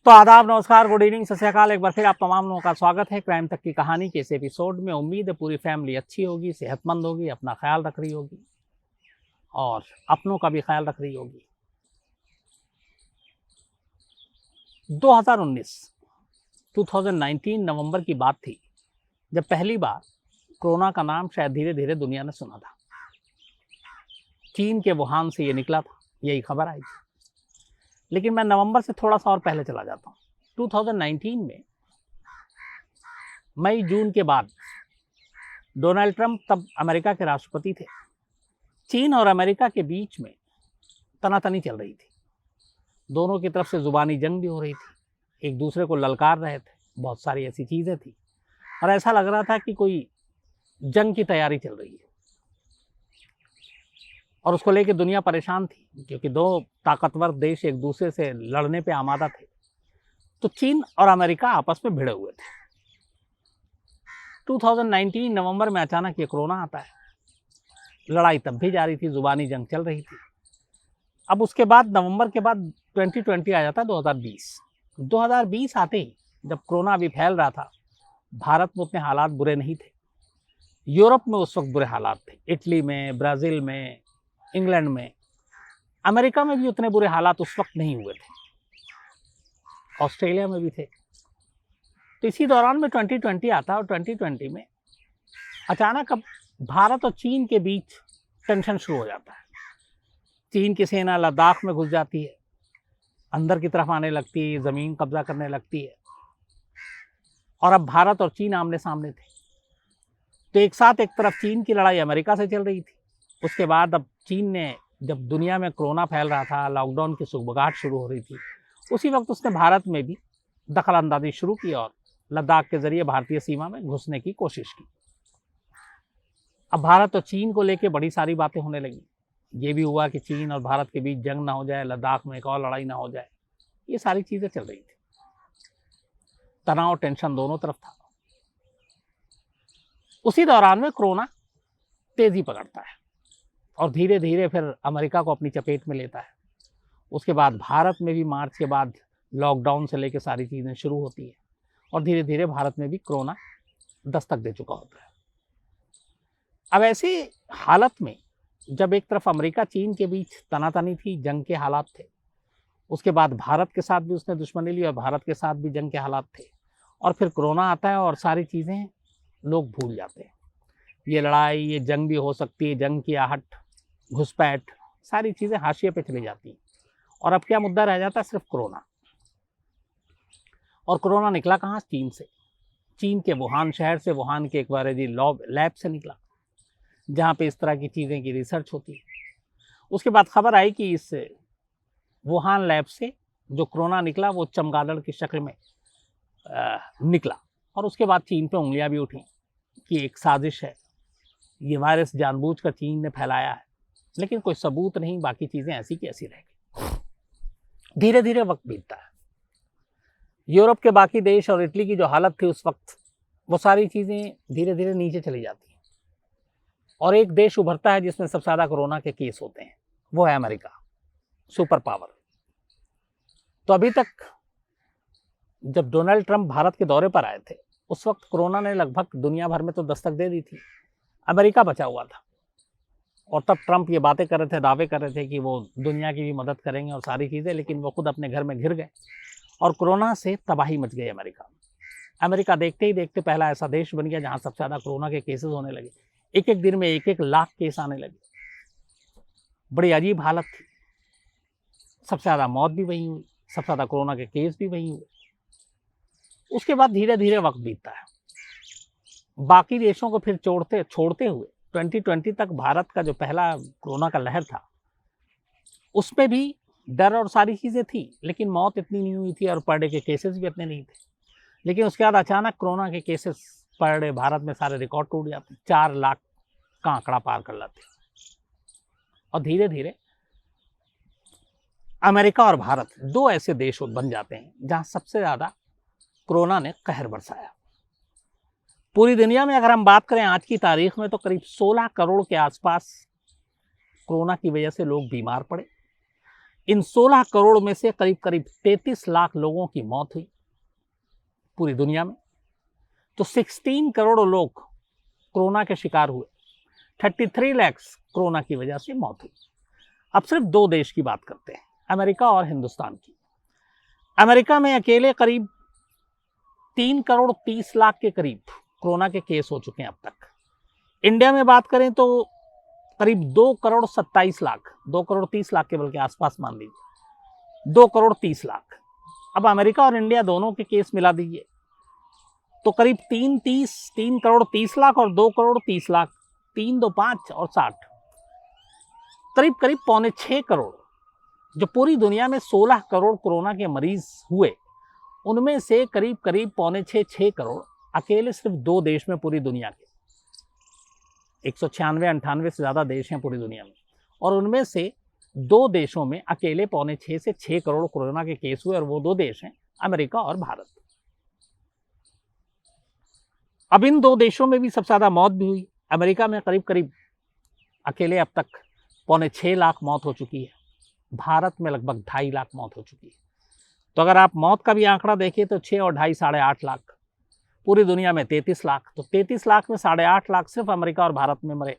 तो आदाब, नमस्कार, गुड इवनिंग, सत श्री अकाल। एक बार फिर आप तमाम लोगों का स्वागत है क्राइम तक की कहानी के इस एपिसोड में। उम्मीद है पूरी फैमिली अच्छी होगी, सेहतमंद होगी, अपना ख्याल रख रही होगी और अपनों का भी ख्याल रख रही होगी। 2019 नवंबर की बात थी जब पहली बार कोरोना का नाम शायद धीरे धीरे दुनिया ने सुना था। चीन के वुहान से ये निकला था, यही खबर आई थी। लेकिन मैं नवंबर से थोड़ा सा और पहले चला जाता हूँ। 2019 में मई जून के बाद डोनाल्ड ट्रंप तब अमेरिका के राष्ट्रपति थे। चीन और अमेरिका के बीच में तनातनी चल रही थी। दोनों की तरफ से जुबानी जंग भी हो रही थी, एक दूसरे को ललकार रहे थे, बहुत सारी ऐसी चीज़ें थी और ऐसा लग रहा था कि कोई जंग की तैयारी चल रही है और उसको लेकर दुनिया परेशान थी क्योंकि दो ताकतवर देश एक दूसरे से लड़ने पे आमादा थे। तो चीन और अमेरिका आपस में भिड़े हुए थे। 2019 नवंबर में अचानक ये कोरोना आता है। लड़ाई तब भी जारी थी, जुबानी जंग चल रही थी। अब उसके बाद नवंबर के बाद 2020 आ जाता है 2020 आते ही जब कोरोना अभी फैल रहा था, भारत में उतने हालात बुरे नहीं थे। यूरोप में उस वक्त बुरे हालात थे, इटली में, ब्राज़ील में, इंग्लैंड में। अमेरिका में भी उतने बुरे हालात उस वक्त नहीं हुए थे, ऑस्ट्रेलिया में भी थे। तो इसी दौरान में 2020 आता है और 2020 में अचानक अब भारत और चीन के बीच टेंशन शुरू हो जाता है। चीन की सेना लद्दाख में घुस जाती है, अंदर की तरफ आने लगती है, ज़मीन कब्जा करने लगती है और अब भारत और चीन आमने सामने थे। तो एक साथ एक तरफ चीन की लड़ाई अमेरिका से चल रही थी। उसके बाद अब चीन ने, जब दुनिया में कोरोना फैल रहा था, लॉकडाउन की सुगबुगाहट शुरू हो रही थी, उसी वक्त उसने भारत में भी दखल अंदाजी शुरू की और लद्दाख के जरिए भारतीय सीमा में घुसने की कोशिश की। अब भारत और चीन को लेकर बड़ी सारी बातें होने लगी। ये भी हुआ कि चीन और भारत के बीच जंग ना हो जाए, लद्दाख में एक और लड़ाई ना हो जाए। ये सारी चीज़ें चल रही थी। तनाव, टेंशन दोनों तरफ था। उसी दौरान में कोरोना तेजी पकड़ता है और धीरे धीरे फिर अमेरिका को अपनी चपेट में लेता है। उसके बाद भारत में भी मार्च के बाद लॉकडाउन से लेकर सारी चीज़ें शुरू होती है और धीरे धीरे भारत में भी कोरोना दस्तक दे चुका होता है। अब ऐसी हालत में जब एक तरफ अमेरिका चीन के बीच तनातनी थी, जंग के हालात थे, उसके बाद भारत के साथ भी उसने दुश्मनी ली और भारत के साथ भी जंग के हालात थे और फिर कोरोना आता है और सारी चीज़ें लोग भूल जाते हैं। ये लड़ाई, ये जंग भी हो सकती है, जंग की आहट, घुसपैठ, सारी चीज़ें हाशिए पे चली जाती हैं और अब क्या मुद्दा रह जाता है? सिर्फ कोरोना। और कोरोना निकला कहाँ? चीन से। चीन के वुहान शहर से, वुहान के एक वायरोलॉजी लैब से निकला, जहाँ पे इस तरह की चीज़ें की रिसर्च होती है। उसके बाद खबर आई कि इस वुहान लैब से जो कोरोना निकला वो चमगादड़ की शक्ल में निकला और उसके बाद चीन पे उंगलियां भी उठी कि एक साजिश है, ये वायरस जानबूझकर चीन ने फैलाया है, लेकिन कोई सबूत नहीं। बाकी चीज़ें ऐसी की ऐसी रह गई। धीरे धीरे वक्त बीतता है। यूरोप के बाकी देश और इटली की जो हालत थी उस वक्त, वो सारी चीज़ें धीरे धीरे नीचे चली जाती हैं और एक देश उभरता है जिसमें सबसे ज़्यादा कोरोना के केस होते हैं, वो है अमेरिका, सुपर पावर। तो अभी तक जब डोनाल्ड ट्रंप भारत के दौरे पर आए थे, उस वक्त कोरोना ने लगभग दुनिया भर में तो दस्तक दे दी थी, अमेरिका बचा हुआ था। और तब ट्रंप ये बातें कर रहे थे, दावे कर रहे थे कि वो दुनिया की भी मदद करेंगे और सारी चीज़ें, लेकिन वो खुद अपने घर में घिर गए और कोरोना से तबाही मच गई अमेरिका में। अमेरिका देखते ही देखते पहला ऐसा देश बन गया जहाँ सबसे ज़्यादा कोरोना के केसेस होने लगे। एक एक दिन में 1-1 लाख केस आने लगे। बड़ी अजीब हालत थी। सबसे ज़्यादा मौत भी वहीं हुई, सबसे ज़्यादा कोरोना के केस भी वहीं हुए। उसके बाद धीरे धीरे वक्त बीतता है। बाकी देशों को फिर छोड़ते हुए 2020 तक भारत का जो पहला कोरोना का लहर था, उसमें भी डर और सारी चीज़ें थी, लेकिन मौत इतनी नहीं हुई थी और पर डे के केसेस भी इतने नहीं थे। लेकिन उसके बाद अचानक कोरोना के केसेस पर डे भारत में सारे रिकॉर्ड टूट जाते, 4 लाख का आंकड़ा पार कर लाते और धीरे धीरे अमेरिका और भारत दो ऐसे देश बन जाते हैं जहां सबसे ज़्यादा कोरोना ने कहर बरसाया। पूरी दुनिया में अगर हम बात करें आज की तारीख में, तो करीब 16 करोड़ के आसपास कोरोना की वजह से लोग बीमार पड़े। इन 16 करोड़ में से करीब करीब 33 लाख लोगों की मौत हुई पूरी दुनिया में। तो 16 करोड़ लोग कोरोना के शिकार हुए, 33 लाख कोरोना की वजह से मौत हुई। अब सिर्फ दो देश की बात करते हैं, अमेरिका और हिंदुस्तान की। अमेरिका में अकेले करीब 3 करोड़ 30 लाख के करीब कोरोना के केस हो चुके हैं अब तक। इंडिया में बात करें तो करीब 2 करोड़ 27 लाख, 2 करोड़ 30 लाख के बल्कि आसपास मान लीजिए, 2 करोड़ 30 लाख। अब अमेरिका और इंडिया दोनों के केस मिला दीजिए तो करीब 3 करोड़ 30 लाख और 2 करोड़ 30 लाख, 3 2 5 और 60, करीब करीब 5.25 करोड़। जो पूरी दुनिया में 16 करोड़ कोरोना के मरीज हुए, उनमें से करीब करीब 5.25 करोड़ अकेले सिर्फ दो देश में पूरी दुनिया के, 196-98 से ज़्यादा देश हैं पूरी दुनिया में, और उनमें से दो देशों में अकेले 5.25 से 6 करोड़ कोरोना के केस हुए, और वो दो देश हैं अमेरिका और भारत। अब इन दो देशों में भी सबसे ज़्यादा मौत भी हुई। अमेरिका में करीब करीब अकेले अब तक 6.25 लाख मौत हो चुकी है, भारत में लगभग 2.5 लाख मौत हो चुकी है। तो अगर आप मौत का भी आंकड़ा देखें तो 6 और 2.5 8.5 लाख, पूरी दुनिया में 33 लाख। तो 33 लाख में 8.5 लाख सिर्फ अमेरिका और भारत में मरे।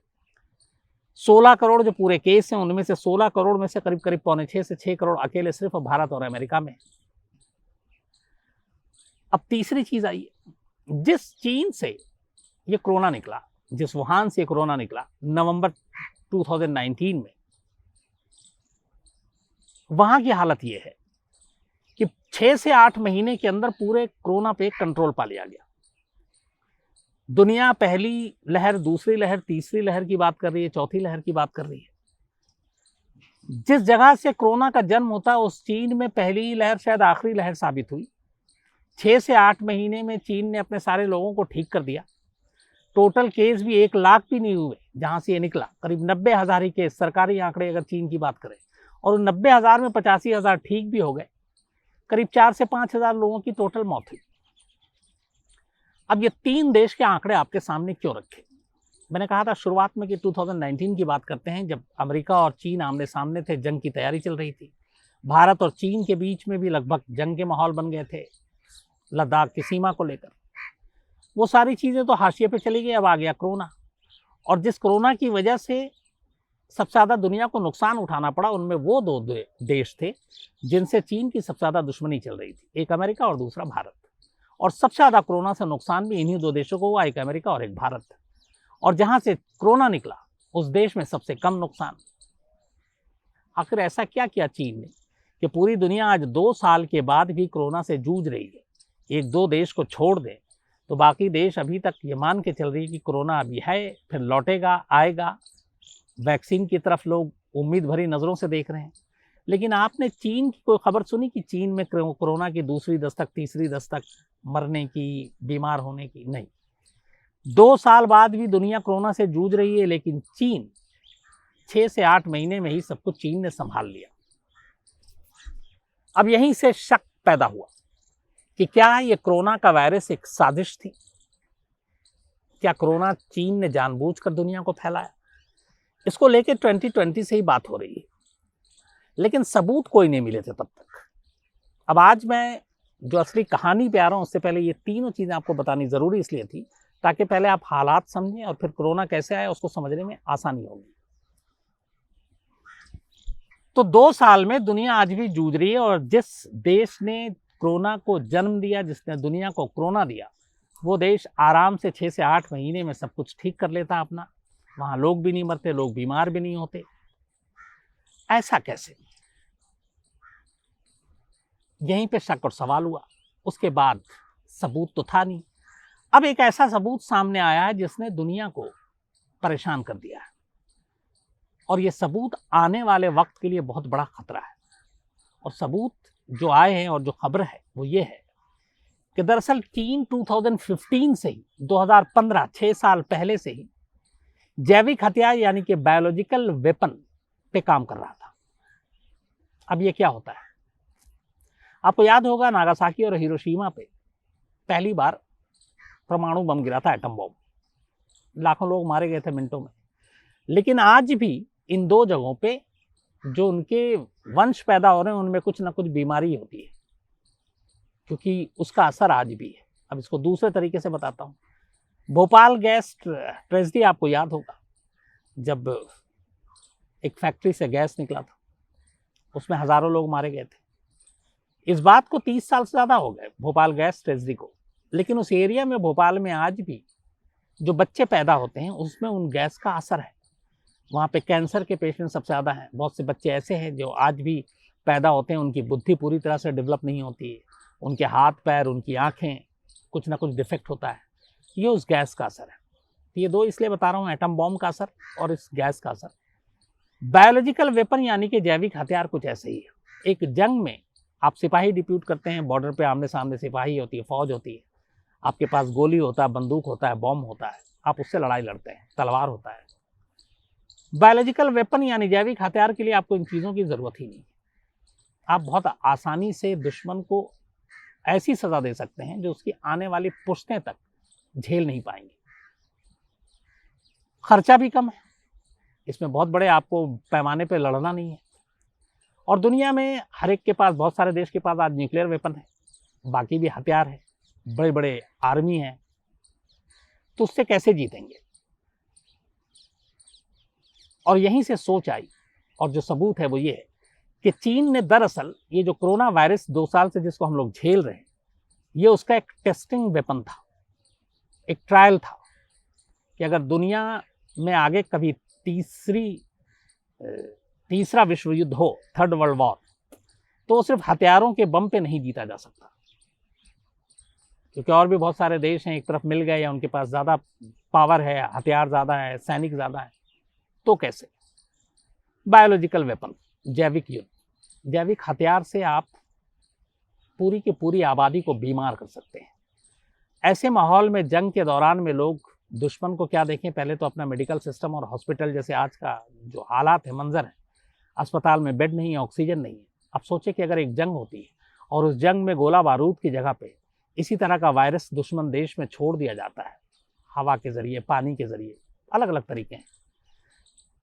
16 करोड़ जो पूरे केस हैं, उनमें से 16 करोड़ में से करीब करीब 5.25 से 6 करोड़ अकेले सिर्फ भारत और अमेरिका में। अब तीसरी चीज आई, जिस चीन से ये कोरोना निकला, जिस वुहान से कोरोना निकला नवंबर 2019 में, वहां की हालत ये है कि 6 से 8 महीने के अंदर पूरे कोरोना पे कंट्रोल पा लिया गया। दुनिया पहली लहर, दूसरी लहर, तीसरी लहर की बात कर रही है, चौथी लहर की बात कर रही है। जिस जगह से कोरोना का जन्म होता है, उस चीन में पहली लहर शायद आखिरी लहर साबित हुई। 6 से 8 महीने में चीन ने अपने सारे लोगों को ठीक कर दिया। टोटल केस भी 1 लाख भी नहीं हुए जहां से ये निकला, करीब 90,000 ही केस, सरकारी आंकड़े अगर चीन की बात करें, और 90,000 में 85,000 ठीक भी हो गए। करीब 4 से 5,000 लोगों की टोटल मौत हुई। अब ये 3 देश के आंकड़े आपके सामने क्यों रखे? मैंने कहा था शुरुआत में कि 2019 की बात करते हैं, जब अमेरिका और चीन आमने सामने थे, जंग की तैयारी चल रही थी। भारत और चीन के बीच में भी लगभग जंग के माहौल बन गए थे लद्दाख की सीमा को लेकर। वो सारी चीज़ें तो हाशिए पे चली गई। अब आ गया कोरोना, और जिस कोरोना की वजह से सबसे ज़्यादा दुनिया को नुकसान उठाना पड़ा, उनमें वो दो देश थे जिनसे चीन की सबसे ज़्यादा दुश्मनी चल रही थी, एक अमेरिका और दूसरा भारत। और सबसे ज़्यादा कोरोना से नुकसान भी इन्हीं दो देशों को हुआ, एक अमेरिका और एक भारत। और जहाँ से कोरोना निकला उस देश में सबसे कम नुकसान। आखिर ऐसा क्या किया चीन ने कि पूरी दुनिया आज 2 साल के बाद भी कोरोना से जूझ रही है? एक दो देश को छोड़ दें तो बाकी देश अभी तक ये मान के चल रही है कि कोरोना अभी है, फिर लौटेगा, आएगा। वैक्सीन की तरफ लोग उम्मीद भरी नज़रों से देख रहे हैं। लेकिन आपने चीन की कोई खबर सुनी कि चीन में कोरोना की दूसरी दस्तक, तीसरी दस्तक, मरने की, बीमार होने की? नहीं। 2 साल बाद भी दुनिया कोरोना से जूझ रही है, लेकिन चीन 6 से 8 महीने में ही सब कुछ चीन ने संभाल लिया। अब यहीं से शक पैदा हुआ कि क्या ये कोरोना का वायरस एक साजिश थी? क्या कोरोना चीन ने जानबूझकर दुनिया को फैलाया? इसको लेके 2020 से ही बात हो रही है, लेकिन सबूत कोई नहीं मिले थे तब तक। अब आज मैं जो असली कहानी पे आ रहा हूं, उससे पहले ये तीनों चीजें आपको बतानी जरूरी इसलिए थी ताकि पहले आप हालात समझें और फिर कोरोना कैसे आया उसको समझने में आसानी होगी। तो 2 साल में दुनिया आज भी जूझ रही है, और जिस देश ने कोरोना को जन्म दिया, जिसने दुनिया को कोरोना दिया, वो देश आराम से 6 से 8 महीने में सब कुछ ठीक कर लेता अपना। वहां लोग भी नहीं मरते, लोग बीमार भी नहीं होते। ऐसा कैसे? यहीं पे शक और सवाल हुआ। उसके बाद सबूत तो था नहीं। अब एक ऐसा सबूत सामने आया है जिसने दुनिया को परेशान कर दिया है, और ये सबूत आने वाले वक्त के लिए बहुत बड़ा खतरा है। और सबूत जो आए हैं और जो खबर है वो ये है कि दरअसल चीन 2015 से ही, 2015, 6 साल पहले से ही जैविक हथियार यानी कि बायोलॉजिकल वेपन पे काम कर रहा था। अब ये क्या होता है? आपको याद होगा नागासाकी और हिरोशिमा पे पहली बार परमाणु बम गिरा था, एटम बम। लाखों लोग मारे गए थे मिनटों में। लेकिन आज भी इन दो जगहों पे जो उनके वंश पैदा हो रहे हैं उनमें कुछ ना कुछ बीमारी होती है, क्योंकि उसका असर आज भी है। अब इसको दूसरे तरीके से बताता हूँ। भोपाल गैस ट्रेजेडी आपको याद होगा, जब एक फैक्ट्री से गैस निकला था, उसमें हजारों लोग मारे गए थे। इस बात को 30 साल से ज़्यादा हो गए, भोपाल गैस ट्रेजेडी को, लेकिन उस एरिया में, भोपाल में आज भी जो बच्चे पैदा होते हैं उसमें उन गैस का असर है। वहाँ पे कैंसर के पेशेंट सबसे ज़्यादा हैं। बहुत से बच्चे ऐसे हैं जो आज भी पैदा होते हैं, उनकी बुद्धि पूरी तरह से डेवलप नहीं होती है, उनके हाथ पैर, उनकी आँखें, कुछ ना कुछ डिफेक्ट होता है। ये उस गैस का असर है। ये दो इसलिए बता रहा हूँ, एटम बॉम्ब का असर और इस गैस का असर। बायोलॉजिकल वेपन यानी कि जैविक हथियार कुछ ऐसे ही है। एक जंग में आप सिपाही डिप्यूट करते हैं, बॉर्डर पे आमने सामने सिपाही होती है, फौज होती है, आपके पास गोली होता है, बंदूक होता है, बॉम्ब होता है, आप उससे लड़ाई लड़ते हैं, तलवार होता है। बायोलॉजिकल वेपन यानी जैविक हथियार के लिए आपको इन चीज़ों की ज़रूरत ही नहीं है। आप बहुत आसानी से दुश्मन को ऐसी सज़ा दे सकते हैं जो उसकी आने वाली पुश्तें तक झेल नहीं पाएंगी। खर्चा भी कम है, इसमें बहुत बड़े आपको पैमाने पे लड़ना नहीं है। और दुनिया में हर एक के पास, बहुत सारे देश के पास आज न्यूक्लियर वेपन है, बाकी भी हथियार है, बड़े बड़े आर्मी है, तो उससे कैसे जीतेंगे? और यहीं से सोच आई, और जो सबूत है वो ये है कि चीन ने दरअसल ये जो कोरोना वायरस 2 साल से जिसको हम लोग झेल रहे हैं, ये उसका एक टेस्टिंग वेपन था, एक ट्रायल था कि अगर दुनिया में आगे कभी तीसरा विश्व युद्ध हो, थर्ड वर्ल्ड वॉर, तो सिर्फ हथियारों के बम पे नहीं जीता जा सकता, क्योंकि और भी बहुत सारे देश हैं, एक तरफ मिल गए या उनके पास ज़्यादा पावर है, हथियार ज़्यादा है, सैनिक ज़्यादा है, तो कैसे? बायोलॉजिकल वेपन, जैविक युद्ध, जैविक हथियार से आप पूरी की पूरी आबादी को बीमार कर सकते हैं। ऐसे माहौल में, जंग के दौरान में, लोग दुश्मन को क्या देखें? पहले तो अपना मेडिकल सिस्टम और हॉस्पिटल, जैसे आज का जो हालात है, मंजर है, अस्पताल में बेड नहीं है, ऑक्सीजन नहीं है। अब सोचे कि अगर एक जंग होती है और उस जंग में गोला बारूद की जगह पे इसी तरह का वायरस दुश्मन देश में छोड़ दिया जाता है, हवा के जरिए, पानी के जरिए, अलग अलग तरीके हैं,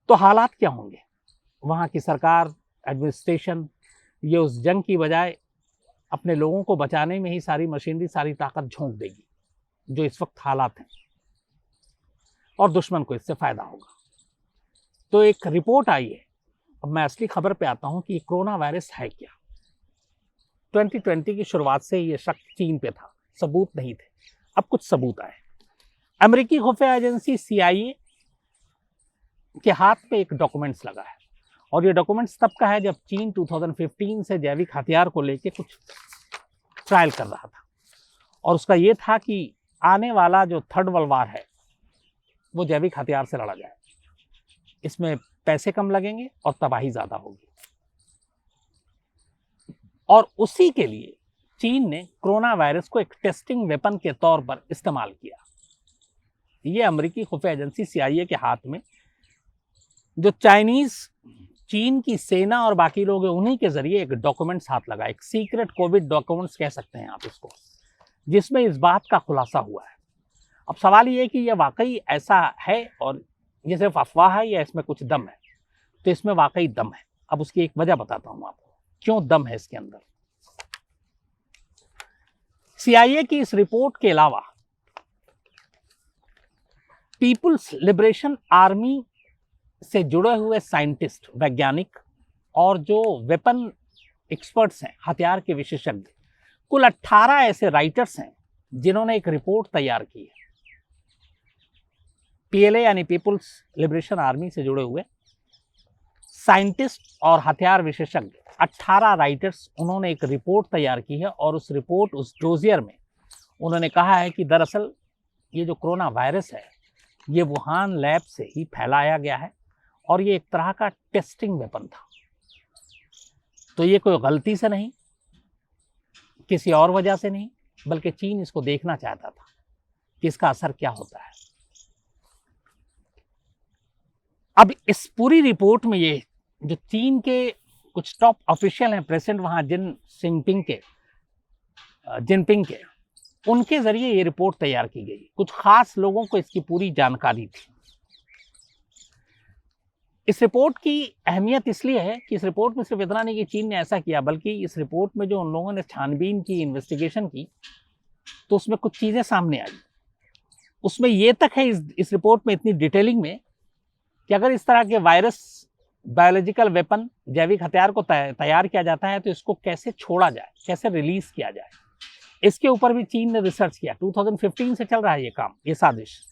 तो हालात क्या होंगे? वहाँ की सरकार, एडमिनिस्ट्रेशन, ये उस जंग की बजाय अपने लोगों को बचाने में ही सारी मशीनरी, सारी ताकत झोंक देगी, जो इस वक्त हालात हैं, और दुश्मन को इससे फायदा होगा। तो एक रिपोर्ट आई है। अब मैं असली खबर पे आता हूं कि कोरोना वायरस है क्या। 2020 की शुरुआत से ये शक चीन पे था, सबूत नहीं थे, अब कुछ सबूत आए। अमेरिकी खुफिया एजेंसी CIA के हाथ पे एक डॉक्यूमेंट्स लगा है, और ये डॉक्यूमेंट्स तब का है जब चीन 2015 से जैविक हथियार को लेके कुछ ट्रायल कर रहा था, और उसका ये था कि आने वाला जो थर्ड वर्ल्ड वॉर है वो जैविक हथियार से लड़ा जाए, इसमें पैसे कम लगेंगे और तबाही ज्यादा होगी। और उसी के लिए चीन ने कोरोना वायरस को एक टेस्टिंग वेपन के तौर पर इस्तेमाल किया। ये अमेरिकी खुफिया एजेंसी CIA के हाथ में, जो चीन की सेना और बाकी लोग हैं, उन्हीं के जरिए एक डॉक्यूमेंट्स हाथ लगा, एक सीक्रेट कोविड डॉक्यूमेंट्स कह सकते हैं आप इसको, जिसमें इस बात का खुलासा हुआ है। अब सवाल ये है कि यह वाकई ऐसा है और ये सिर्फ अफवाह है या इसमें कुछ दम है? तो इसमें वाकई दम है। अब उसकी एक वजह बताता हूं आपको, क्यों दम है इसके अंदर। CIA की इस रिपोर्ट के अलावा पीपुल्स लिबरेशन आर्मी से जुड़े हुए साइंटिस्ट, वैज्ञानिक और जो वेपन एक्सपर्ट्स हैं, हथियार के विशेषज्ञ, कुल 18 ऐसे राइटर्स हैं जिन्होंने एक रिपोर्ट तैयार की है। PLA यानी पीपुल्स लिबरेशन आर्मी से जुड़े हुए साइंटिस्ट और हथियार विशेषज्ञ 18 राइटर्स, उन्होंने एक रिपोर्ट तैयार की है, और उस रिपोर्ट, उस डोजियर में उन्होंने कहा है कि दरअसल ये जो कोरोना वायरस है ये वुहान लैब से ही फैलाया गया है, और ये एक तरह का टेस्टिंग वेपन था। तो ये कोई गलती से नहीं, किसी और वजह से नहीं, बल्कि चीन इसको देखना चाहता था कि इसका असर क्या होता है। अब इस पूरी रिपोर्ट में ये जो चीन के कुछ टॉप ऑफिशियल हैं, प्रेसिडेंट वहां जिनपिंग के, उनके जरिए ये रिपोर्ट तैयार की गई। कुछ खास लोगों को इसकी पूरी जानकारी थी। इस रिपोर्ट की अहमियत इसलिए है कि इस रिपोर्ट में सिर्फ इतना नहीं कि चीन ने ऐसा किया, बल्कि इस रिपोर्ट में जो उन लोगों ने छानबीन की, इन्वेस्टिगेशन की, तो उसमें कुछ चीज़ें सामने आई। उसमें ये तक है इस रिपोर्ट में इतनी डिटेलिंग में कि अगर इस तरह के वायरस, बायोलॉजिकल वेपन, जैविक हथियार को तैयार किया जाता है तो इसको कैसे छोड़ा जाए, कैसे रिलीज किया जाए, इसके ऊपर भी चीन ने रिसर्च किया। 2015 से चल रहा है ये काम, ये साजिश।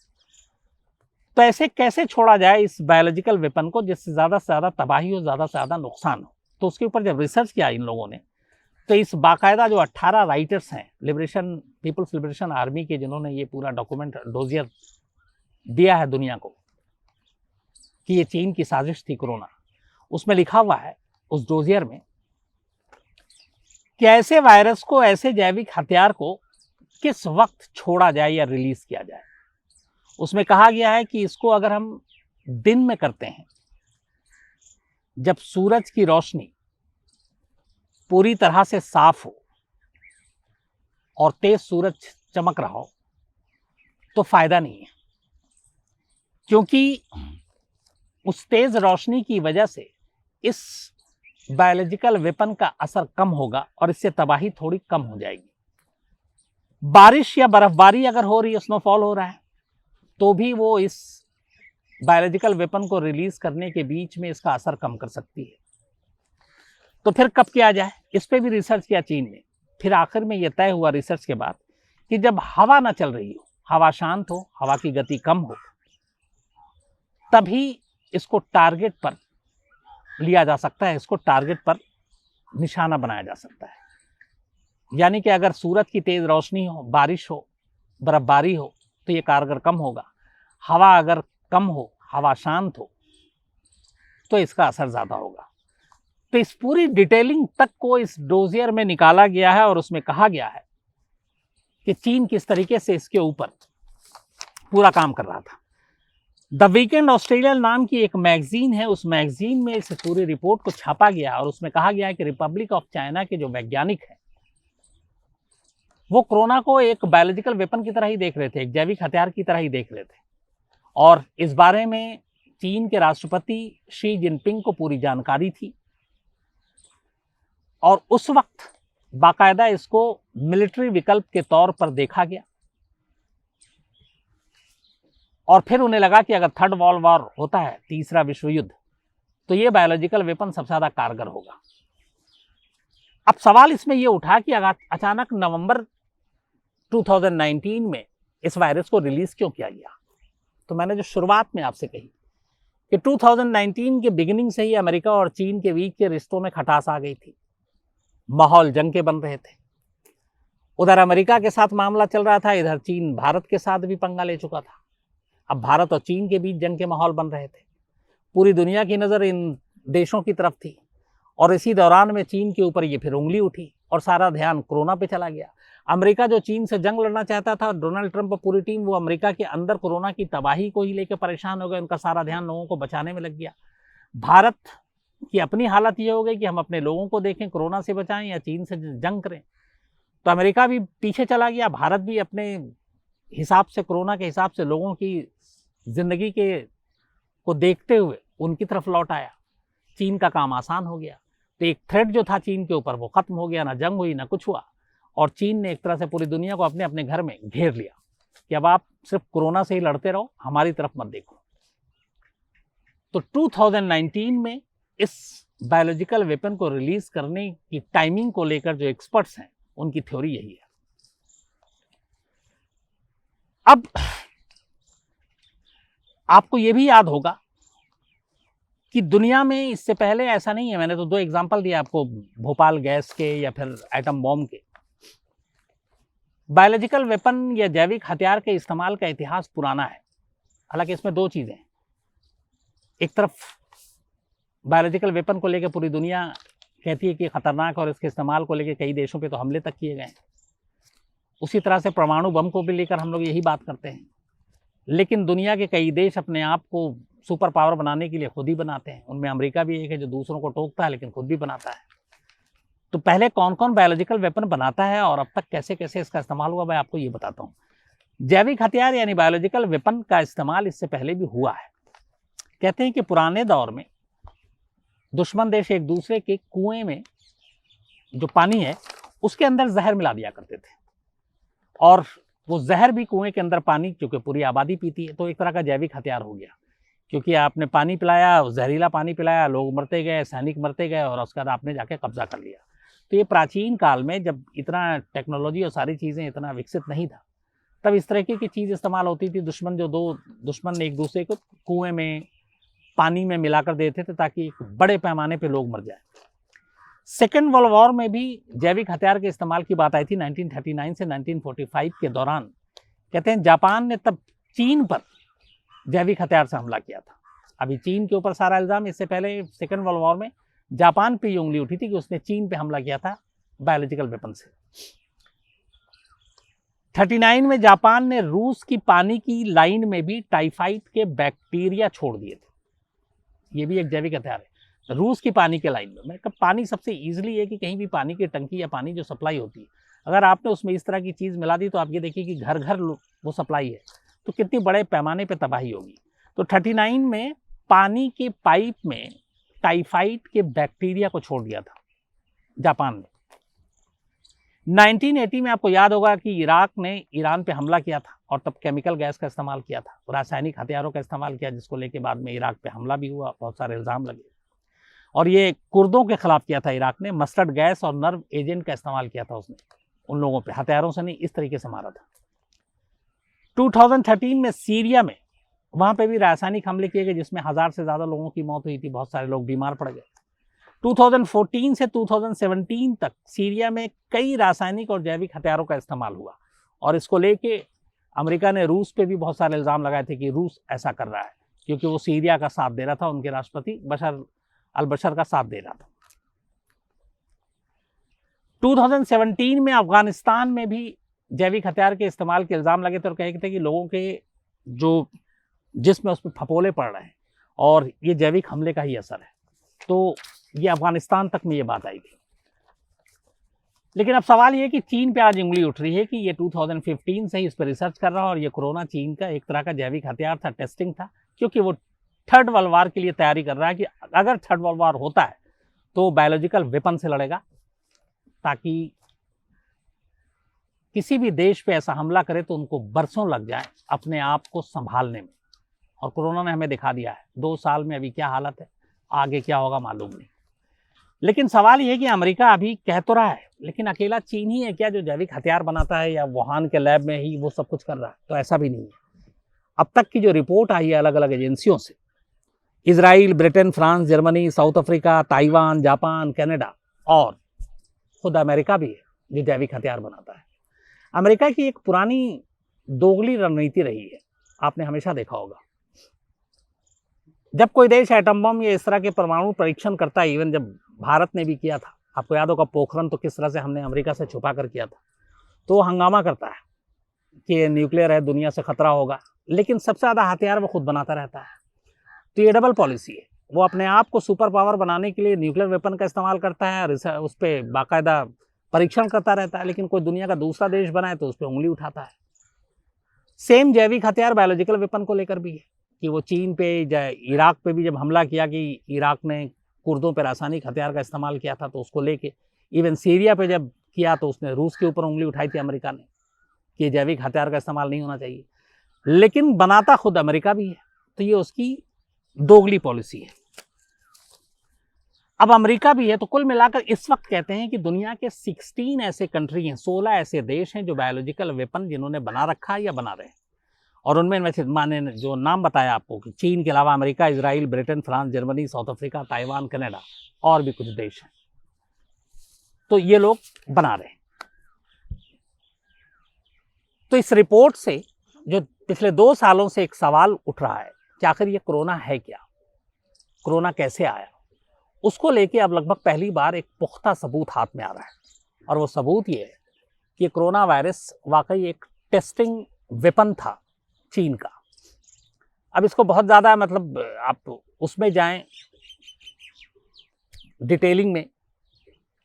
तो ऐसे कैसे छोड़ा जाए इस बायोलॉजिकल वेपन को जिससे ज़्यादा से ज़्यादा तबाही हो, ज़्यादा से ज़्यादा नुकसान हो। तो उसके ऊपर जब रिसर्च किया इन लोगों ने, तो इस बाकायदा जो 18 राइटर्स हैं पीपल्स लिबरेशन आर्मी के, जिन्होंने ये पूरा डॉक्यूमेंट, डोजियर दिया है दुनिया को कि ये चीन की साजिश थी कोरोना, उसमें लिखा हुआ है उस डोजियर में कि ऐसे वायरस को, ऐसे जैविक हथियार को किस वक्त छोड़ा जाए या रिलीज किया जाए। उसमें कहा गया है कि इसको अगर हम दिन में करते हैं, जब सूरज की रोशनी पूरी तरह से साफ हो और तेज सूरज चमक रहा हो, तो फायदा नहीं है, क्योंकि उस तेज रोशनी की वजह से इस बायोलॉजिकल वेपन का असर कम होगा और इससे तबाही थोड़ी कम हो जाएगी। बारिश या बर्फबारी अगर हो रही है, स्नोफॉल हो रहा है, तो भी वो इस बायोलॉजिकल वेपन को रिलीज करने के बीच में इसका असर कम कर सकती है। तो फिर कब किया जाए, इस पे भी रिसर्च किया चीन ने। फिर आखिर में यह तय हुआ रिसर्च के बाद कि जब हवा ना चल रही हो, हवा शांत हो, हवा की गति कम हो, तभी इसको टारगेट पर लिया जा सकता है, इसको टारगेट पर निशाना बनाया जा सकता है। यानी कि अगर सूरज की तेज रोशनी हो, बारिश हो, बर्फबारी हो, तो ये कारगर कम होगा। हवा अगर कम हो, हवा शांत हो, तो इसका असर ज़्यादा होगा। तो इस पूरी डिटेलिंग तक को इस डोजियर में निकाला गया है और उसमें कहा गया है कि चीन किस तरीके से इसके ऊपर पूरा काम कर रहा था। द वीकेंड ऑस्ट्रेलिया नाम की एक मैगजीन है, उस मैगजीन में इस पूरी रिपोर्ट को छापा गया और उसमें कहा गया है कि रिपब्लिक ऑफ चाइना के जो वैज्ञानिक हैं, वो कोरोना को एक बायोलॉजिकल वेपन की तरह ही देख रहे थे, एक जैविक हथियार की तरह ही देख रहे थे। और इस बारे में चीन के राष्ट्रपति शी जिनपिंग को पूरी जानकारी थी और उस वक्त बाकायदा इसको मिलिट्री विकल्प के तौर पर देखा गया। और फिर उन्हें लगा कि अगर थर्ड वर्ल्ड वॉर होता है, तीसरा विश्व युद्ध, तो ये बायोलॉजिकल वेपन सबसे ज़्यादा कारगर होगा। अब सवाल इसमें यह उठा कि अगर अचानक नवंबर 2019 में इस वायरस को रिलीज क्यों किया गया। तो मैंने जो शुरुआत में आपसे कही कि 2019 के बिगिनिंग से ही अमेरिका और चीन के बीच के रिश्तों में खटास आ गई थी, माहौल जंग के बन रहे थे। उधर अमेरिका के साथ मामला चल रहा था, इधर चीन भारत के साथ भी पंगा ले चुका था। अब भारत और चीन के बीच जंग के माहौल बन रहे थे, पूरी दुनिया की नज़र इन देशों की तरफ थी और इसी दौरान में चीन के ऊपर ये फिर उंगली उठी और सारा ध्यान कोरोना पे चला गया। अमेरिका जो चीन से जंग लड़ना चाहता था, डोनाल्ड ट्रंप और पूरी टीम, वो अमेरिका के अंदर कोरोना की तबाही को ही लेकर परेशान हो गए, उनका सारा ध्यान लोगों को बचाने में लग गया। भारत की अपनी हालत ये हो गई कि हम अपने लोगों को देखें, कोरोना से बचाएं या चीन से जंग करें। तो अमेरिका भी पीछे चला गया, भारत भी अपने हिसाब से, कोरोना के हिसाब से लोगों की जिंदगी के को देखते हुए उनकी तरफ लौट आया। चीन का काम आसान हो गया। तो एक थ्रेट जो था चीन के ऊपर, वो खत्म हो गया, ना जंग हुई ना कुछ हुआ। और चीन ने एक तरह से पूरी दुनिया को अपने अपने घर में घेर लिया कि अब आप सिर्फ कोरोना से ही लड़ते रहो, हमारी तरफ मत देखो। तो 2019 में इस बायोलॉजिकल वेपन को रिलीज करने की टाइमिंग को लेकर जो एक्सपर्ट्स हैं, उनकी थ्योरी यही है। अब आपको यह भी याद होगा कि दुनिया में इससे पहले ऐसा नहीं है। मैंने तो 2 एग्जांपल दिए आपको, भोपाल गैस के या फिर एटम बॉम्ब के। बायोलॉजिकल वेपन या जैविक हथियार के इस्तेमाल का इतिहास पुराना है। हालांकि इसमें 2 चीजें हैं। एक तरफ बायोलॉजिकल वेपन को लेकर पूरी दुनिया कहती है कि खतरनाक, और इसके इस्तेमाल को लेकर कई देशों पे तो हमले तक किए गए हैं। उसी तरह से परमाणु बम को भी लेकर हम लोग यही बात करते हैं। लेकिन दुनिया के कई देश अपने आप को सुपर पावर बनाने के लिए खुद ही बनाते हैं। उनमें अमेरिका भी एक है जो दूसरों को टोकता है लेकिन खुद भी बनाता है। तो पहले कौन कौन बायोलॉजिकल वेपन बनाता है और अब तक कैसे कैसे इसका इस्तेमाल हुआ, मैं आपको ये बताता हूँ। जैविक हथियार यानी बायोलॉजिकल वेपन का इस्तेमाल इससे पहले भी हुआ है। कहते हैं कि पुराने दौर में दुश्मन देश एक दूसरे के कुएं में जो पानी है उसके अंदर जहर मिला दिया करते थे, और वो जहर भी कुएं के अंदर पानी, क्योंकि पूरी आबादी पीती है, तो एक तरह का जैविक हथियार हो गया। क्योंकि आपने पानी पिलाया, जहरीला पानी पिलाया, लोग मरते गए, सैनिक मरते गए, और उसके बाद आपने जाके कब्जा कर लिया। तो ये प्राचीन काल में जब इतना टेक्नोलॉजी और सारी चीज़ें इतना विकसित नहीं था, तब इस तरह की चीज़ इस्तेमाल होती थी। दो दुश्मन एक दूसरे को कुएं में पानी में मिलाकर देते थे ताकि बड़े पैमाने पे लोग मर जाए। सेकेंड वर्ल्ड वॉर में भी जैविक हथियार के इस्तेमाल की बात आई थी 1939 से 1945 के दौरान। कहते हैं जापान ने तब चीन पर जैविक हथियार से हमला किया था। अभी चीन के ऊपर सारा इल्ज़ाम, इससे पहले सेकेंड वर्ल्ड वॉर में जापान पे ये उंगली उठी थी कि उसने चीन पे हमला किया था बायोलॉजिकल वेपन से। 39 में जापान ने रूस की पानी की लाइन में भी टाइफाइड के बैक्टीरिया छोड़ दिए थे। ये भी एक जैविक हथियार है, रूस की पानी के लाइन में। मतलब पानी सबसे ईजिली है कि कहीं भी पानी की टंकी या पानी जो सप्लाई होती है, अगर आपने उसमें इस तरह की चीज़ मिला दी तो आप ये देखिए कि घर घर वो सप्लाई है, तो कितनी बड़े पैमाने पे तबाही होगी। तो 39 में पानी के पाइप में टाइफाइड के बैक्टीरिया को छोड़ दिया था जापान ने। 1980 में आपको याद होगा कि इराक ने ईरान पे हमला किया था, और तब केमिकल गैस का इस्तेमाल किया था, रासायनिक हथियारों का इस्तेमाल किया, जिसको लेके बाद में इराक पे हमला भी हुआ, बहुत सारे इल्ज़ाम लगे। और ये कुर्दों के खिलाफ किया था इराक ने, मस्टर्ड गैस और नर्व एजेंट का इस्तेमाल किया था उसने, उन लोगों पे हथियारों से नहीं, इस तरीके से मारा था। 2013 में सीरिया में, वहाँ पे भी रासायनिक हमले किए गए, जिसमें 1000 से ज़्यादा लोगों की मौत हुई थी, बहुत सारे लोग बीमार पड़ गए। 2014 से 2017 तक सीरिया में कई रासायनिक और जैविक हथियारों का इस्तेमाल हुआ, और इसको लेके अमेरिका ने रूस पे भी बहुत सारे इल्ज़ाम लगाए थे कि रूस ऐसा कर रहा है, क्योंकि वो सीरिया का साथ दे रहा था, उनके राष्ट्रपति बशर अल बशर का साथ दे रहा था। 2017 में अफगानिस्तान में भी जैविक हथियार के इस्तेमाल के इल्ज़ाम लगे थे, और कहे थे कि लोगों के जो जिसमें उस पर फपोले पड़ रहे हैं, और ये जैविक हमले का ही असर है। तो ये अफगानिस्तान तक में ये बात आई थी। लेकिन अब सवाल ये कि चीन पे आज उंगली उठ रही है कि ये 2015 से ही इस पर रिसर्च कर रहा है, और ये कोरोना चीन का एक तरह का जैविक हथियार था, टेस्टिंग था, क्योंकि वो थर्ड वर्ल्ड वार के लिए तैयारी कर रहा है कि अगर थर्ड वर्ल्ड वार होता है तो बायोलॉजिकल वेपन से लड़ेगा, ताकि किसी भी देश पे ऐसा हमला करे तो उनको बरसों लग जाए अपने आप को संभालने में। और कोरोना ने हमें दिखा दिया है 2 साल में अभी क्या हालत है, आगे क्या होगा मालूम नहीं। लेकिन सवाल ये है कि अमेरिका अभी कह तो रहा है, लेकिन अकेला चीन ही है क्या जो जैविक हथियार बनाता है, या वुहान के लैब में ही वो सब कुछ कर रहा है? तो ऐसा भी नहीं है। अब तक की जो रिपोर्ट आई है अलग अलग एजेंसियों से, Israel, Britain, France, Germany, south Africa, Taiwan, Japan, Canada और खुद अमेरिका भी है जो जैविक हथियार बनाता है। अमेरिका की एक पुरानी दोगली रणनीति रही है, आपने हमेशा देखा होगा। जब कोई देश एटम बम या इस तरह के परमाणु परीक्षण करता है, इवन जब भारत ने भी किया था, आपको याद होगा पोखरण तो किस तरह से हमने अमेरिका से छुपा कर किया था, तो हंगामा करता है कि न्यूक्लियर है, दुनिया से खतरा होगा, लेकिन सबसे ज़्यादा हथियार वो खुद बनाता रहता है। तो ये डबल पॉलिसी है, वो अपने आप को सुपर पावर बनाने के लिए न्यूक्लियर वेपन का इस्तेमाल करता है, उस पर बाकायदा परीक्षण करता रहता है, लेकिन कोई दुनिया का दूसरा देश बनाए तो उस पर उंगली उठाता है। सेम जैविक हथियार बायोलॉजिकल वेपन को लेकर भी है कि वो चीन पे, इराक पे भी जब हमला किया कि इराक ने कुर्दों पे रासायनिक हथियार का इस्तेमाल किया था, तो उसको लेके इवन सीरिया पे जब किया तो उसने रूस के ऊपर उंगली उठाई थी अमेरिका ने कि जैविक हथियार का इस्तेमाल नहीं होना चाहिए, लेकिन बनाता खुद अमेरिका भी है। तो ये उसकी दोगली पॉलिसी है। अब अमेरिका भी है, तो कुल मिलाकर इस वक्त कहते हैं कि दुनिया के 16 ऐसे कंट्री हैं, 16 ऐसे देश हैं जो बायोलॉजिकल वेपन जिन्होंने बना रखा है या बना रहे हैं। और उनमें वैसे माने जो नाम बताया आपको कि चीन के अलावा America, Israel, Britain, France, Germany, south Africa, Taiwan, Canada और भी कुछ देश हैं, तो ये लोग बना रहे हैं। तो इस रिपोर्ट से जो पिछले 2 सालों से एक सवाल उठ रहा है कि आखिर ये कोरोना है क्या, कोरोना कैसे आया, उसको लेके अब लगभग पहली बार एक पुख्ता सबूत हाथ में आ रहा है। और वो सबूत ये है कि कोरोना वायरस वाकई एक टेस्टिंग वेपन था चीन का। अब इसको बहुत ज़्यादा मतलब आप उसमें जाएं डिटेलिंग में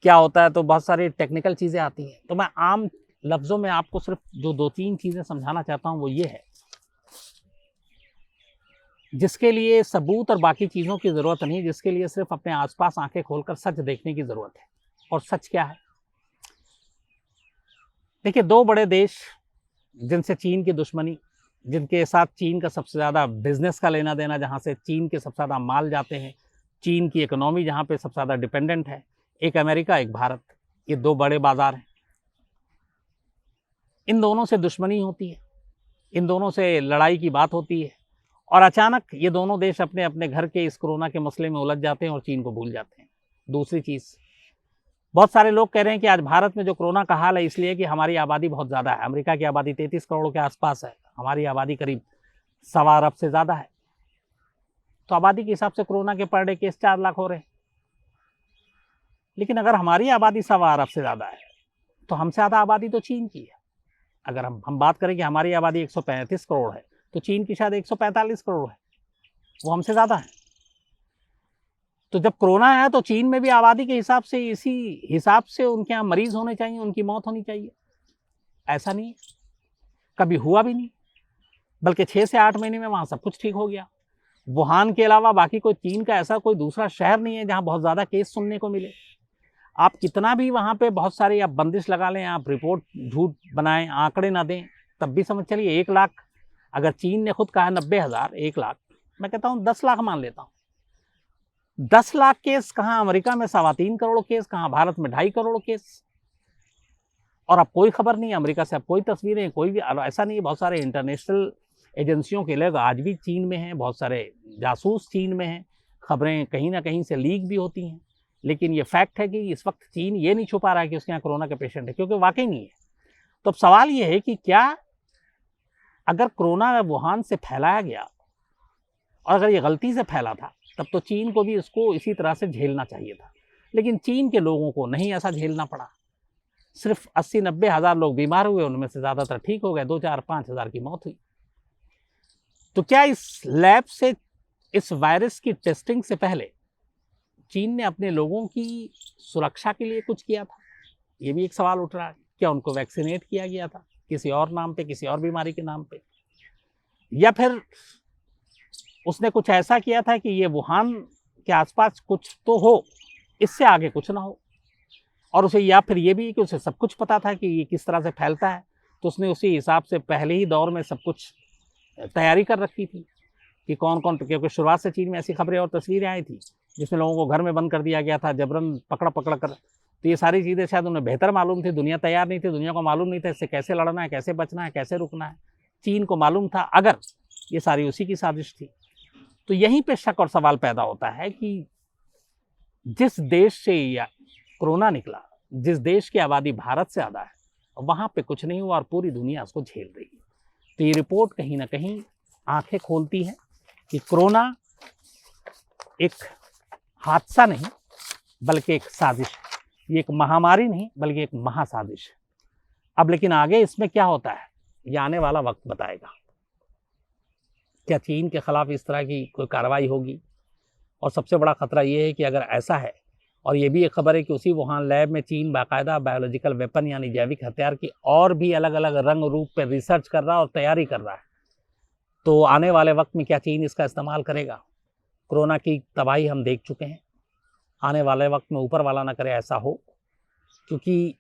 क्या होता है तो बहुत सारी टेक्निकल चीज़ें आती हैं, तो मैं आम लफ्ज़ों में आपको सिर्फ जो 2-3 चीज़ें समझाना चाहता हूँ वो ये है जिसके लिए सबूत और बाकी चीज़ों की ज़रूरत नहीं, जिसके लिए सिर्फ अपने आसपास आंखें खोलकर सच देखने की ज़रूरत है। और सच क्या है? देखिए, दो बड़े देश जिनसे चीन की दुश्मनी, जिनके साथ चीन का सबसे ज़्यादा बिजनेस का लेना देना, जहाँ से चीन के सबसे ज़्यादा माल जाते हैं, चीन की इकोनॉमी जहाँ पे सबसे ज़्यादा डिपेंडेंट है, एक अमेरिका, एक भारत, ये दो बड़े बाजार हैं। इन दोनों से दुश्मनी होती है, इन दोनों से लड़ाई की बात होती है, और अचानक ये दोनों देश अपने अपने घर के इस कोरोना के मसले में उलझ जाते हैं और चीन को भूल जाते हैं। दूसरी चीज़, बहुत सारे लोग कह रहे हैं कि आज भारत में जो कोरोना का हाल है इसलिए कि हमारी आबादी बहुत ज़्यादा है। अमेरिका की आबादी 33 करोड़ के आसपास है, हमारी आबादी करीब 1.25 अरब से ज़्यादा है। तो आबादी के हिसाब से कोरोना के पर डे केस 4 लाख हो रहे हैं। लेकिन अगर हमारी आबादी 1.25 अरब से ज़्यादा है तो हमसे ज़्यादा आबादी तो चीन की है। अगर हम बात करें कि हमारी आबादी 135 करोड़ है तो चीन की शायद 145 करोड़ है, वो हमसे ज़्यादा है। तो जब कोरोना आया तो चीन में भी आबादी के हिसाब से इसी हिसाब से उनके यहाँ मरीज होने चाहिए, उनकी मौत होनी चाहिए। ऐसा नहीं है, कभी हुआ भी नहीं, बल्कि 6 से 8 महीने में वहाँ सब कुछ ठीक हो गया। वुहान के अलावा बाकी कोई चीन का ऐसा कोई दूसरा शहर नहीं है जहाँ बहुत ज़्यादा केस सुनने को मिले। आप कितना भी वहाँ पे बहुत सारी आप बंदिश लगा लें, आप रिपोर्ट झूठ बनाएं, आंकड़े ना दें, तब भी समझ चलिए 1 लाख, अगर चीन ने खुद कहा 90,000, 1 लाख, मैं कहता हूँ 10 लाख मान लेता हूँ। 10 लाख केस कहाँ अमेरिका में 3.25 करोड़ केस, कहाँ भारत में 2.5 करोड़ केस, और अब कोई खबर नहीं है अमेरिका से, अब कोई तस्वीरें, कोई भी ऐसा नहीं है। बहुत सारे इंटरनेशनल एजेंसियों के लोग आज भी चीन में हैं, बहुत सारे जासूस चीन में हैं, खबरें कहीं ना कहीं से लीक भी होती हैं, लेकिन ये फैक्ट है कि इस वक्त चीन ये नहीं छुपा रहा है कि उसके यहाँ कोरोना के पेशेंट है, क्योंकि वाकई नहीं है। तो अब सवाल ये है कि क्या अगर कोरोना वुहान से फैलाया गया और अगर ये गलती से फैला था तब तो चीन को भी इसको इसी तरह से झेलना चाहिए था, लेकिन चीन के लोगों को नहीं ऐसा झेलना पड़ा। सिर्फ 80-90 हज़ार लोग बीमार हुए, उनमें से ज़्यादातर ठीक हो गए, 2-4-5 हज़ार की मौत हुई। तो क्या इस लैब से, इस वायरस की टेस्टिंग से पहले चीन ने अपने लोगों की सुरक्षा के लिए कुछ किया था? ये भी एक सवाल उठ रहा है। क्या उनको वैक्सीनेट किया गया था किसी और नाम पे, किसी और बीमारी के नाम पे, या फिर उसने कुछ ऐसा किया था कि ये वुहान के आसपास कुछ तो हो, इससे आगे कुछ ना हो, और उसे, या फिर ये भी कि उसे सब कुछ पता था कि ये किस तरह से फैलता है, तो उसने उसी हिसाब से पहले ही दौर में सब कुछ तैयारी कर रखी थी कि कौन कौन, क्योंकि शुरुआत से चीन में ऐसी खबरें और तस्वीरें आई थी जिसमें लोगों को घर में बंद कर दिया गया था, जबरन पकड़ पकड़ कर। तो ये सारी चीज़ें शायद उन्हें बेहतर मालूम थी, दुनिया तैयार नहीं थी, दुनिया को मालूम नहीं था इससे कैसे लड़ना है, कैसे बचना है, कैसे रुकना है। चीन को मालूम था अगर ये सारी उसी की साजिश थी। तो यहीं पे शक और सवाल पैदा होता है कि जिस देश से या कोरोना निकला, जिस देश की आबादी भारत से ज़्यादा है, वहाँ पे कुछ नहीं हुआ और पूरी दुनिया उसको झेल रही है। तो ये रिपोर्ट कहीं ना कहीं आंखें खोलती है कि कोरोना एक हादसा नहीं बल्कि एक साजिश है, ये एक महामारी नहीं बल्कि एक महासाजिश है। अब लेकिन आगे इसमें क्या होता है ये आने वाला वक्त बताएगा। क्या चीन के खिलाफ इस तरह की कोई कार्रवाई होगी? और सबसे बड़ा खतरा ये है कि अगर ऐसा है, और ये भी एक खबर है कि उसी वुहान लैब में चीन बाकायदा बायोलॉजिकल वेपन यानी जैविक हथियार की और भी अलग अलग रंग रूप पे रिसर्च कर रहा है और तैयारी कर रहा है, तो आने वाले वक्त में क्या चीन इसका इस्तेमाल करेगा? कोरोना की तबाही हम देख चुके हैं, आने वाले वक्त में ऊपर वाला ना करे ऐसा हो, क्योंकि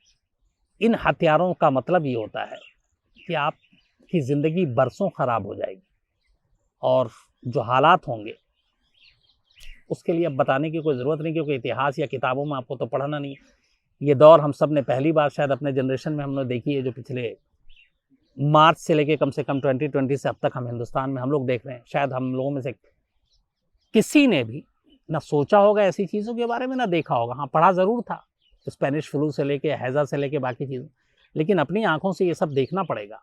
इन हथियारों का मतलब ये होता है कि आपकी ज़िंदगी बरसों ख़राब हो जाएगी, और जो हालात होंगे उसके लिए अब बताने की कोई ज़रूरत नहीं, क्योंकि इतिहास या किताबों में आपको तो पढ़ना नहीं। ये दौर हम सब ने पहली बार शायद अपने जनरेशन में हमने देखी है, जो पिछले मार्च से लेके कम से कम 2020 से अब तक हम हिंदुस्तान में हम लोग देख रहे हैं। शायद हम लोगों में से किसी ने भी ना सोचा होगा ऐसी चीज़ों के बारे में, ना देखा होगा। हाँ, पढ़ा ज़रूर था, स्पेनिश फ्लू से लेके हैज़ा से लेके बाकी चीज़ें, लेकिन अपनी आंखों से ये सब देखना पड़ेगा।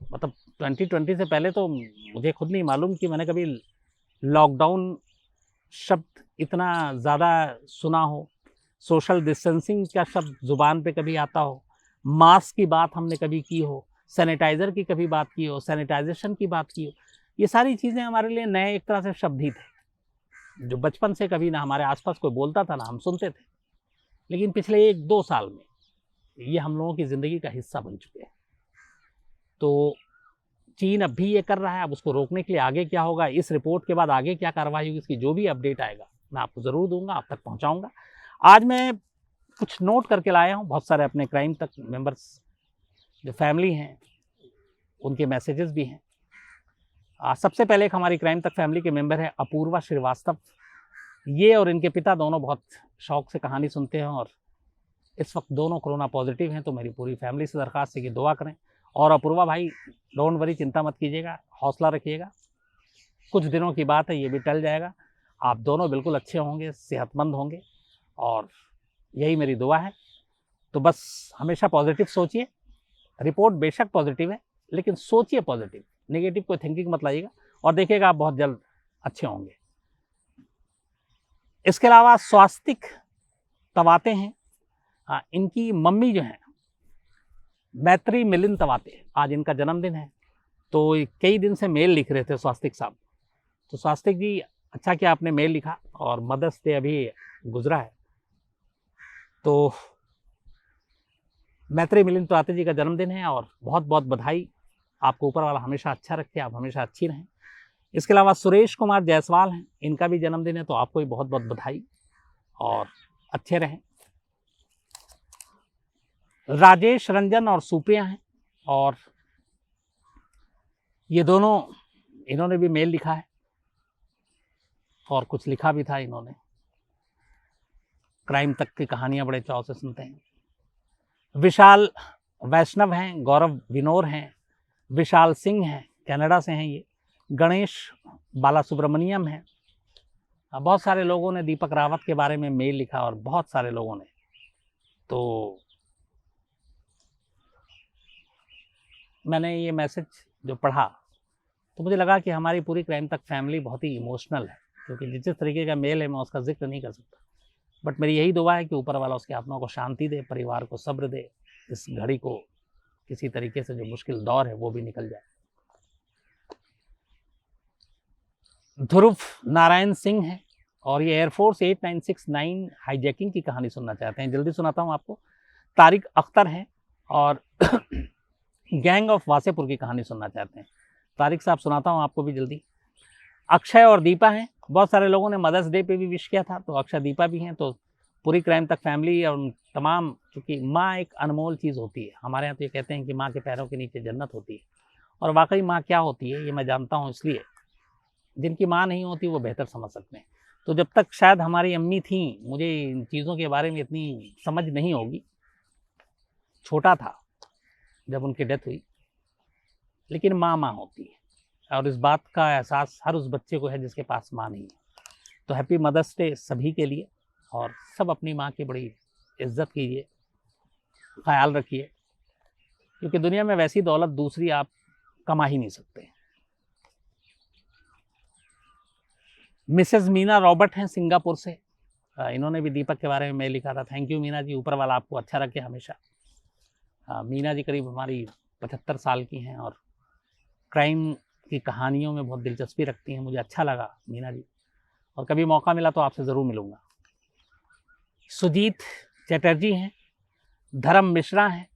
मतलब 2020 से पहले तो मुझे खुद नहीं मालूम कि मैंने कभी लॉकडाउन शब्द इतना ज़्यादा सुना हो, सोशल डिस्टेंसिंग का शब्द ज़ुबान पे कभी आता हो, मास्क की बात हमने कभी की हो, सैनिटाइज़र की कभी बात की हो, सैनिटाइजेशन की बात की हो। ये सारी चीज़ें हमारे लिए नए एक तरह से शब्द ही थे, जो बचपन से कभी ना हमारे आसपास कोई बोलता था ना हम सुनते थे, लेकिन पिछले 1-2 साल में ये हम लोगों की ज़िंदगी का हिस्सा बन चुके हैं। तो चीन अब भी ये कर रहा है, अब उसको रोकने के लिए आगे क्या होगा, इस रिपोर्ट के बाद आगे क्या कार्रवाई होगी, इसकी जो भी अपडेट आएगा मैं आपको ज़रूर दूंगा, आप तक पहुंचाऊंगा। आज मैं कुछ नोट करके लाया हूं, बहुत सारे अपने क्राइम तक मेंबर्स जो फैमिली हैं उनके मैसेजेस भी हैं। सबसे पहले एक हमारी क्राइम तक फैमिली के मेंबर है अपूर्वा श्रीवास्तव। ये और इनके पिता दोनों बहुत शौक से कहानी सुनते हैं और इस वक्त दोनों कोरोना पॉजिटिव हैं, तो मेरी पूरी फैमिली से दरख्वास्त है कि दुआ करें। और अपूर्वा भाई, डोंट वरी, चिंता मत कीजिएगा, हौसला रखिएगा, कुछ दिनों की बात है, ये भी टल जाएगा। आप दोनों बिल्कुल अच्छे होंगे, सेहतमंद होंगे और यही मेरी दुआ है। तो बस हमेशा पॉजिटिव सोचिए, रिपोर्ट बेशक पॉजिटिव है लेकिन सोचिए पॉजिटिव, नेगेटिव कोई थिंकिंग मत लाइएगा और देखिएगा आप बहुत जल्द अच्छे होंगे। इसके अलावा स्वास्तिक तवाते हैं, इनकी मम्मी जो हैं मैत्री मिलिंद तवाते, आज इनका जन्मदिन है, तो कई दिन से मेल लिख रहे थे स्वास्तिक साहब। तो स्वास्तिक जी, अच्छा किया आपने मेल लिखा और मदर्स डे अभी गुजरा है, तो मैत्री मिलिंद तवाते जी का जन्मदिन है और बहुत बहुत बधाई। आपको ऊपर वाला हमेशा अच्छा रखे, आप हमेशा अच्छी रहें। इसके अलावा सुरेश कुमार जायसवाल हैं, इनका भी जन्मदिन है, तो आपको भी बहुत बहुत बधाई और अच्छे रहें। राजेश रंजन और सुप्रिया हैं और ये दोनों, इन्होंने भी मेल लिखा है और कुछ लिखा भी था इन्होंने। क्राइम तक की कहानियां बड़े चाव से सुनते हैं। विशाल वैष्णव हैं, गौरव विनोर हैं, विशाल सिंह हैं, कनाडा से हैं ये, गणेश बालासुब्रमण्यम हैं। बहुत सारे लोगों ने दीपक रावत के बारे में मेल लिखा और बहुत सारे लोगों ने, तो मैंने ये मैसेज जो पढ़ा तो मुझे लगा कि हमारी पूरी क्राइम तक फैमिली बहुत ही इमोशनल है, क्योंकि जिस तरीके का मेल है मैं उसका जिक्र नहीं कर सकता, बट मेरी यही दुआ है कि ऊपर वाला उसके आत्मा को शांति दे, परिवार को सब्र दे, इस घड़ी को किसी तरीके से जो मुश्किल दौर है वो भी निकल जाए। ध्रुव नारायण सिंह है और ये एयरफोर्स 8969 हाईजैकिंग की कहानी सुनना चाहते हैं, जल्दी सुनाता हूँ आपको। तारिक अख्तर हैं और गैंग ऑफ वासेपुर की कहानी सुनना चाहते हैं। तारिक साहब, सुनाता हूँ आपको भी जल्दी। अक्षय और दीपा हैं, बहुत सारे लोगों ने मदर्स डे पे भी विश किया था, तो अक्षय दीपा भी हैं। तो पूरी क्राइम तक फैमिली और तमाम, क्योंकि माँ एक अनमोल चीज़ होती है, हमारे यहाँ तो ये कहते हैं कि माँ के पैरों के नीचे जन्नत होती है, और वाकई माँ क्या होती है ये मैं जानता हूँ, इसलिए जिनकी माँ नहीं होती वो बेहतर समझ सकते हैं। तो जब तक शायद हमारी अम्मी थी, मुझे इन चीज़ों के बारे में इतनी समझ नहीं होगी, छोटा था जब उनकी डेथ हुई, लेकिन माँ माँ होती है और इस बात का एहसास हर उस बच्चे को है जिसके पास माँ नहीं है। तो हैप्पी मदर्स डे सभी के लिए, और सब अपनी माँ की बड़ी इज्जत कीजिए, ख्याल रखिए, क्योंकि दुनिया में वैसी दौलत दूसरी आप कमा ही नहीं सकते। मिसेस मीना रॉबर्ट हैं सिंगापुर से, इन्होंने भी दीपक के बारे में मेल लिखा था। थैंक यू मीना जी, ऊपर वाला आपको अच्छा रखे हमेशा। मीना जी करीब हमारी 75 साल की हैं और क्राइम की कहानियों में बहुत दिलचस्पी रखती हैं। मुझे अच्छा लगा मीना जी, और कभी मौका मिला तो आपसे ज़रूर मिलूँगा। सुजीत चटर्जी हैं, धर्म मिश्रा हैं,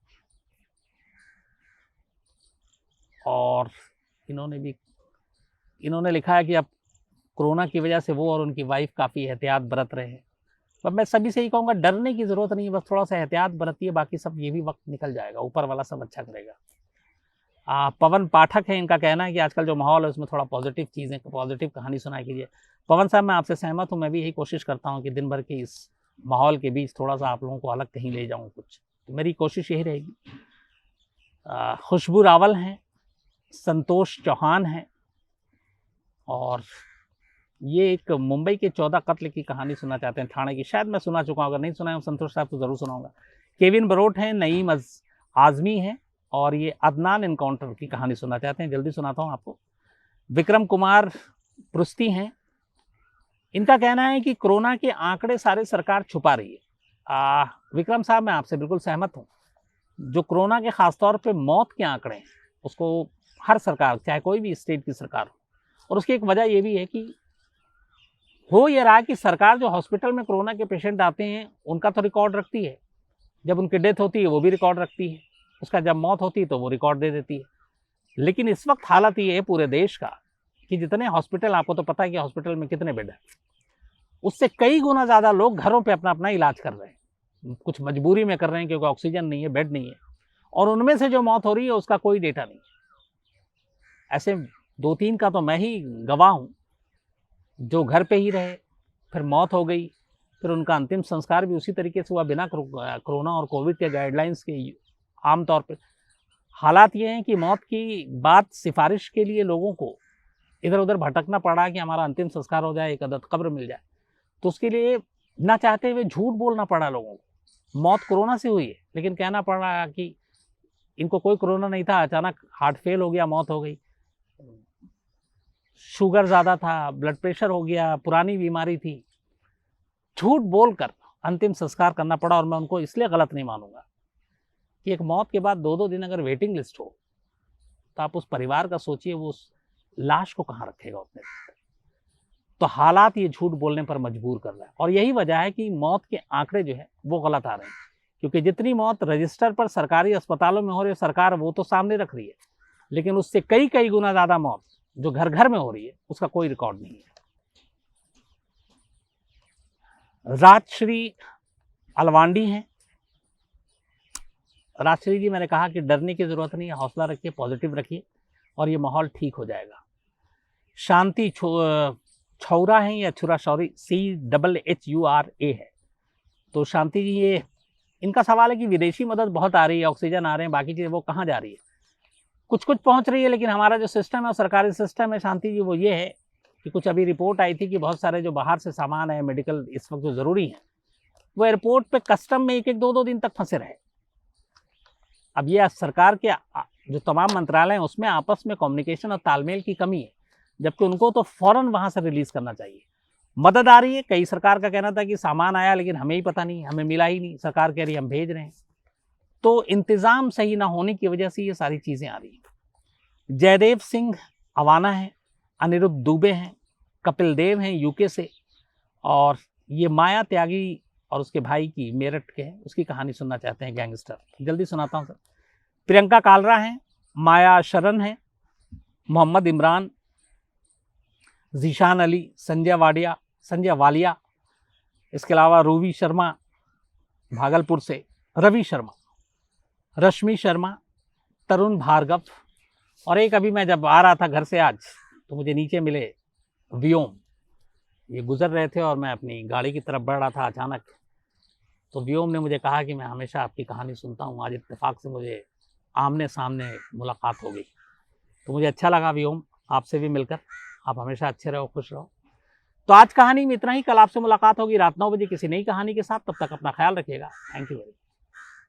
और इन्होंने लिखा है कि अब कोरोना की वजह से वो और उनकी वाइफ काफ़ी एहतियात बरत रहे हैं। पर मैं सभी से ही कहूँगा, डरने की ज़रूरत नहीं है, बस थोड़ा सा एहतियात बरतिए, बाकी सब ये भी वक्त निकल जाएगा, ऊपर वाला सब अच्छा करेगा। पवन पाठक है, इनका कहना है कि आजकल जो माहौल है उसमें थोड़ा पॉजिटिव चीज़ें, पॉजिटिव कहानी सुनाई कीजिए। पवन साहब, मैं आपसे सहमत हूँ, मैं भी यही कोशिश करता हूँ कि दिन भर के इस माहौल के बीच थोड़ा सा आप लोगों को अलग कहीं ले जाऊँ कुछ, तो मेरी कोशिश यही रहेगी। खुशबू रावल हैं, संतोष चौहान हैं, और ये एक मुंबई के 14 कत्ल की कहानी सुनना चाहते हैं, थाने की। शायद मैं सुना चुका हूँ, अगर नहीं सुना है संतोष साहब तो ज़रूर सुनाऊंगा। केविन बरोट हैं, नईम आज़मी हैं, और ये अदनान इनकाउंटर की कहानी सुनना चाहते हैं, जल्दी सुनाता हूँ आपको। विक्रम कुमार पृष्टि हैं, इनका कहना है कि कोरोना के आंकड़े सारे सरकार छुपा रही है। विक्रम साहब, मैं आपसे बिल्कुल सहमत हूँ। जो कोरोना के ख़ासतौर पे मौत के आंकड़े हैं उसको हर सरकार, चाहे कोई भी स्टेट की सरकार हो, और उसकी एक वजह ये भी है कि हो ये रहा कि सरकार जो हॉस्पिटल में कोरोना के पेशेंट आते हैं उनका तो रिकॉर्ड रखती है, जब उनकी डेथ होती है वो भी रिकॉर्ड रखती है, उसका जब मौत होती है तो वो रिकॉर्ड दे देती है। लेकिन इस वक्त हालत ये है पूरे देश का कि जितने हॉस्पिटल, आपको तो पता है कि हॉस्पिटल में कितने बेड हैं, उससे कई गुना ज़्यादा लोग घरों पे अपना अपना इलाज कर रहे हैं। कुछ मजबूरी में कर रहे हैं क्योंकि ऑक्सीजन नहीं है, बेड नहीं है, और उनमें से जो मौत हो रही है उसका कोई डेटा नहीं। ऐसे 2-3 का तो मैं ही गवाह हूँ, जो घर पे ही रहे, फिर मौत हो गई, फिर उनका अंतिम संस्कार भी उसी तरीके से हुआ बिना कोरोना और कोविड के गाइडलाइंस के। आम तौर पे हालात ये हैं कि मौत की बात सिफारिश के लिए लोगों को इधर उधर भटकना पड़ा कि हमारा अंतिम संस्कार हो जाए, एक अदद कब्र मिल जाए, तो उसके लिए ना चाहते हुए झूठ बोलना पड़ा लोगों को। मौत कोरोना से हुई है, लेकिन कहना पड़ा कि इनको कोई कोरोना नहीं था, अचानक हार्ट फेल हो गया, मौत हो गई, शुगर ज़्यादा था, ब्लड प्रेशर हो गया, पुरानी बीमारी थी। झूठ बोलकर अंतिम संस्कार करना पड़ा। और मैं उनको इसलिए गलत नहीं मानूंगा कि एक मौत के बाद 2-2 दिन अगर वेटिंग लिस्ट हो, तो आप उस परिवार का सोचिए, वो उस लाश को कहाँ रखेगा उतने दिन तक। तो हालात ये झूठ बोलने पर मजबूर कर रहा है, और यही वजह है कि मौत के आंकड़े जो है वो गलत आ रहे हैं। क्योंकि जितनी मौत रजिस्टर पर सरकारी अस्पतालों में हो रही है, सरकार वो तो सामने रख रही है, लेकिन उससे कई कई गुना ज़्यादा मौत जो घर घर में हो रही है उसका कोई रिकॉर्ड नहीं है। राजश्री अलवांडी हैं। राजश्री जी, मैंने कहा कि डरने की जरूरत नहीं है, हौसला रखिए, पॉजिटिव रखिए और ये माहौल ठीक हो जाएगा। शांति छौरा हैं या छुरा शौरी, CHHURA है। तो शांति जी, ये इनका सवाल है कि विदेशी मदद बहुत आ रही है, ऑक्सीजन आ रहे हैं, बाकी चीज़ें, वो कहाँ जा रही है? कुछ कुछ पहुँच रही है, लेकिन हमारा जो सिस्टम है, सरकारी सिस्टम है शांति जी, वो ये है कि कुछ अभी रिपोर्ट आई थी कि बहुत सारे जो बाहर से सामान है, मेडिकल इस वक्त जो ज़रूरी है, वो एयरपोर्ट पे कस्टम में 1-1, 2-2 दिन तक फंसे रहे। अब ये सरकार के जो तमाम मंत्रालय हैं उसमें आपस में कम्युनिकेशन और तालमेल की कमी है, जबकि उनको तो फौरन वहाँ से रिलीज़ करना चाहिए। मदद आ रही है, कई सरकार का कहना था कि सामान आया लेकिन हमें ही पता नहीं, हमें मिला ही नहीं, सरकार कह रही है हम भेज रहे हैं। तो इंतज़ाम सही ना होने की वजह से ये सारी चीज़ें आ रही हैं। जयदेव सिंह अवाना हैं, अनिरुद्ध दुबे हैं, कपिल देव हैं यूके से, और ये माया त्यागी और उसके भाई की, मेरठ के हैं, उसकी कहानी सुनना चाहते हैं, गैंगस्टर। जल्दी सुनाता हूँ सर। प्रियंका कालरा हैं, माया शरण हैं, मोहम्मद इमरान, जीशान अली, संजय वालिया, इसके अलावा रूवी शर्मा भागलपुर से, रवि शर्मा, रश्मि शर्मा, तरुण भार्गव, और एक अभी मैं जब आ रहा था घर से आज, तो मुझे नीचे मिले व्योम। ये गुजर रहे थे और मैं अपनी गाड़ी की तरफ बढ़ रहा था अचानक, तो व्योम ने मुझे कहा कि मैं हमेशा आपकी कहानी सुनता हूँ, आज इत्तेफाक से मुझे आमने सामने मुलाकात हो गई। तो मुझे अच्छा लगा व्योम आपसे भी मिलकर। आप हमेशा अच्छे रहो, खुश रहो। तो आज कहानी में इतना ही, कल आपसे मुलाकात होगी रात 9 बजे किसी नई कहानी के साथ। तब तक अपना ख्याल रखिएगा। Thank you very much.